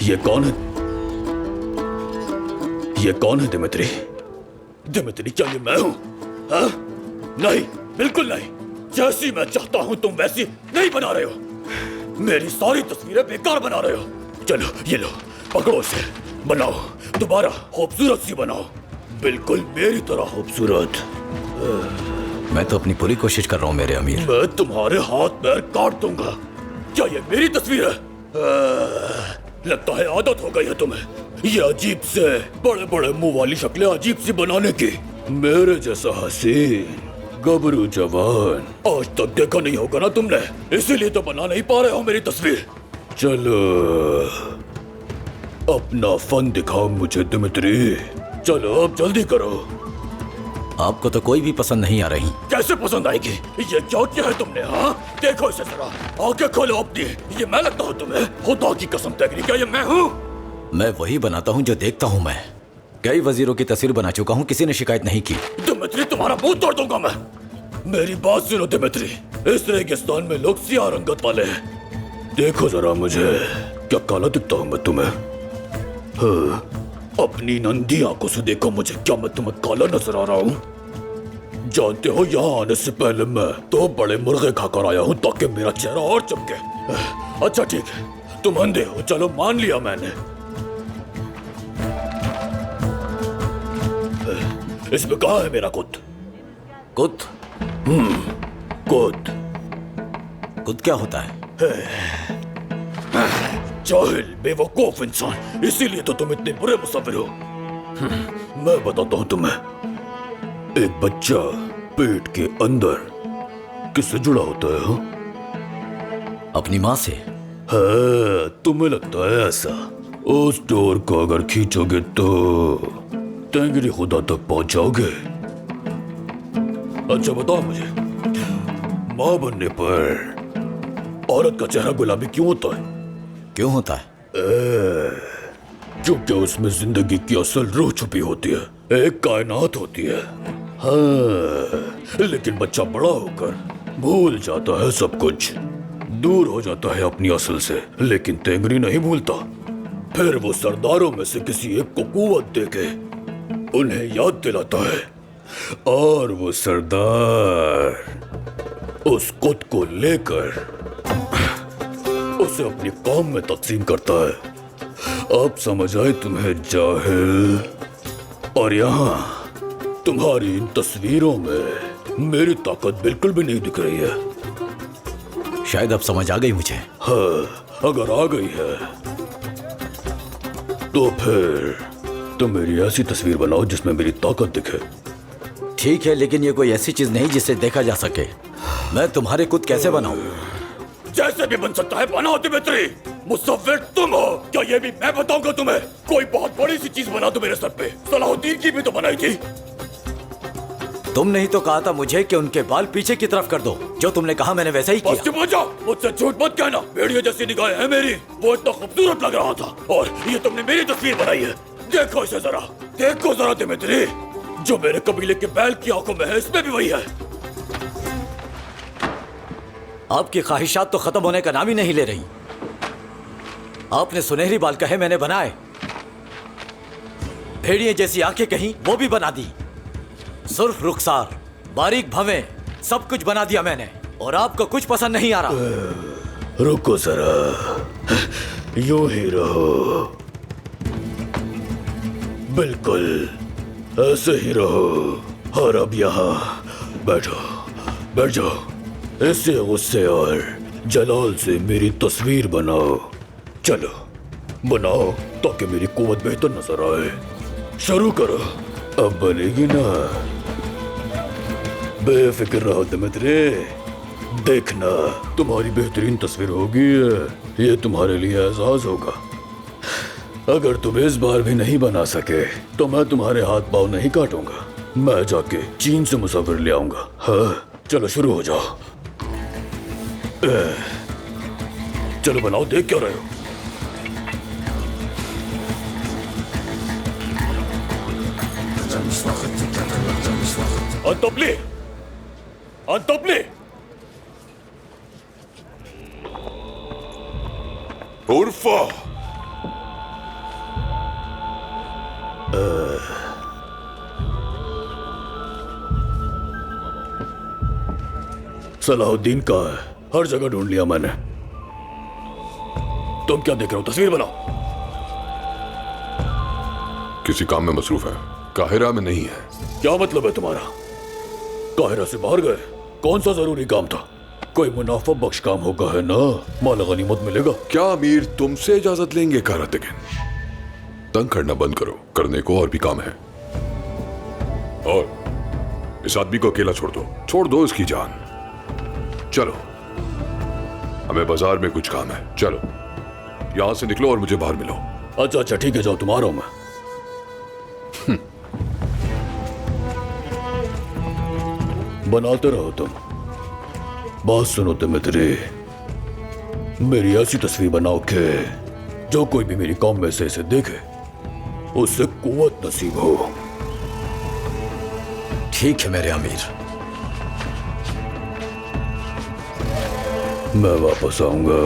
ये कौन है? ये कौन है दिमित्री? दिमित्री, क्या ये मैं हूं? हाँ? नहीं, बिल्कुल नहीं। जैसी मैं चाहता हूं तुम वैसी नहीं बना रहे हो। मेरी सारी तस्वीरें बेकार बना रहे हो। चलो ये लो, पकड़ो इसे, बनाओ, दोबारा खूबसूरत सी बनाओ, बिल्कुल मेरी तरह खूबसूरत। मैं तो अपनी पूरी कोशिश कर रहा हूं मेरे अमीर। मैं तुम्हारे हाथ पैर काट दूंगा। क्या ये मेरी तस्वीर है? लगता है आदत हो गई है तुम्हें ये अजीब से बड़े बड़े मुंह वाली शक्लें अजीब सी बनाने की। मेरे जैसा हसीन गबरू जवान आज तक देखा नहीं होगा ना तुमने, इसीलिए तो बना नहीं पा रहे हो मेरी तस्वीर। चलो अपना फन दिखाओ मुझे दिमित्री, चलो अब जल्दी करो। आपको तो कोई भी पसंद नहीं आ रही। कैसे पसंद आएगी? ये क्या किया है तुमने? हाँ, देखो इसे जरा, आंखें खोलो अपनी। ये मैं लगता हूँ तुम्हें? खुदा की कसम तेरी, क्या ये मैं हूँ? मैं वही बनाता हूँ जो देखता हूँ मैं। कई वजीरों की तस्वीर बना चुका हूँ, किसी ने शिकायत नहीं की। दिमित्री, तुम्हारा मुंह तोड़ दूंगा मैं। मेरी बात सुनो दिमित्री, इस रेगिस्तान में लोग सियाह रंगत वाले हैं। देखो जरा मुझे, क्या काला दिखता हूँ मैं तुम्हें? हाँ, अपनी नंदी आंखों से देखो मुझे, क्या मैं तुम्हें काला नजर आ रहा हूँ? जानते हो यहाँ आने से पहले मैं 2 बड़े मुर्गे खाकर आया हूँ ताकि मेरा चेहरा और चमके। अच्छा ठीक है, तुम अंधे हो, चलो मान लिया मैंने। इसमें कहाँ है मेरा कुत? कुत? कुत? कुत क्या होता है? जाहिल बेवकूफ इंसान, इसीलिए तो तुम इतने बुरे मुसव्विर हो। मैं बताता हूँ तुम्हें, एक बच्चा पेट के अंदर किससे जुड़ा होता है? हाँ? अपनी माँ से। हाँ, तुम्हें लगता है ऐसा? उस डोर को अगर खींचोगे तो तेंगरी खुदा तक पहुंच जाओगे। अच्छा बताओ मुझे, माँ बनने पर औरत का चेहरा गुलाबी क्यों होता है? क्यों होता है? क्योंकि उसमें जिंदगी की असल रूह छुपी होती है, एक कायनात होती है। हाँ, लेकिन बच्चा बड़ा होकर भूल जाता है सब कुछ, दूर हो जाता है अपनी असल से। लेकिन तेंगरी नहीं भूलता। फिर वो सरदारों में से किसी एक को कुव्वत देके उन्हें याद दिलाता है, और वो सरदार उस कुत को लेकर उसे अपनी कौम में तकसीम करता है। अब समझ आए तुम्हें जाहिल? और यहाँ तुम्हारी इन तस्वीरों में मेरी ताकत बिल्कुल भी नहीं दिख रही है। शायद अब समझ आ गई मुझे। हाँ, अगर आ गई है तो फिर तुम मेरी ऐसी तस्वीर बनाओ जिसमें मेरी ताकत दिखे। ठीक है, लेकिन ये कोई ऐसी चीज नहीं जिससे देखा जा सके। मैं तुम्हारे कुत कैसे बनाऊं? जैसे भी बन सकता है बनाओ दिमित्री, मुसव्विर तुम हो। क्या ये भी मैं बताऊंगा तुम्हें? कोई बहुत बड़ी सी चीज बना दो मेरे सर पे। सलाहुद्दीन की भी तो बनाई थी। तुमने ही तो कहा था मुझे कि उनके बाल पीछे की तरफ कर दो। जो तुमने कहा मैंने वैसा ही किया। चुप हो जाओ, मुझसे झूठ मत कहना। भेड़िया जैसी निगाहें हैं मेरी, वो इतना खूबसूरत लग रहा था, और ये तुमने मेरी तस्वीर बनाई है। देखो इसे जरा, देखो जरा दिमित्री, जो मेरे कबीले के बैल की आंखों में है इसमें भी वही है। आपकी ख्वाहिशात तो खत्म होने का नाम ही नहीं ले रही। आपने सुनहरी बाल कहे मैंने बनाए, भेड़िए जैसी आंखें कहीं वो भी बना दी, सुर्ख रुखसार, बारीक भवें, सब कुछ बना दिया मैंने, और आपको कुछ पसंद नहीं आ रहा। रुको जरा, यूं ही रहो, बिल्कुल ऐसे ही रहो। और अब यहाँ बैठो, बैठ जाओ। ऐसे गुस्से और जलाल से मेरी तस्वीर बनाओ। चलो बनाओ ताकि मेरी कुव्वत बेहतर नजर आए। शुरू करो, अब बनेगी ना। बेफिक्र रहो दिमित्री, देखना तुम्हारी बेहतरीन तस्वीर होगी। ये तुम्हारे लिए एजाज होगा। अगर तुम इस बार भी नहीं बना सके तो मैं तुम्हारे हाथ पाँव नहीं काटूंगा, मैं जाके चीन से मुसाफिर ले आऊंगा। हाँ, चलो शुरू हो जाओ। चलो बनाओ, देख क्यों रहे हो? अंतोपली, अंतोपली, उर्फा, सलाहुद्दीन का है, हर जगह ढूंढ लिया मैंने। तुम क्या देख रहे हो? तस्वीर बनाओ। किसी काम में मसरूफ है, काहिरा में नहीं है। क्या मतलब है तुम्हारा? काहिरा से बाहर गए? कौन सा जरूरी काम था? कोई मुनाफा बख्श काम होगा है ना? माल गनीमत मिलेगा। क्या अमीर तुमसे इजाजत लेंगे कारातिगिन? तंग करना बंद करो, करने को और भी काम है। और इस आदमी को अकेला छोड़ दो इसकी जान। चलो, हमें बाजार में कुछ काम है। चलो यहां से निकलो और मुझे बाहर मिलो। अच्छा अच्छा ठीक है, जाओ, तुम आ रहा हूं मैं। बनाते रहो तुम। बात सुनो दिमित्री, मेरी ऐसी तस्वीर बनाओ कि जो कोई भी मेरी कौम में से इसे देखे उससे कुव्वत नसीब हो। ठीक है मेरे अमीर। मैं वापस आऊंगा।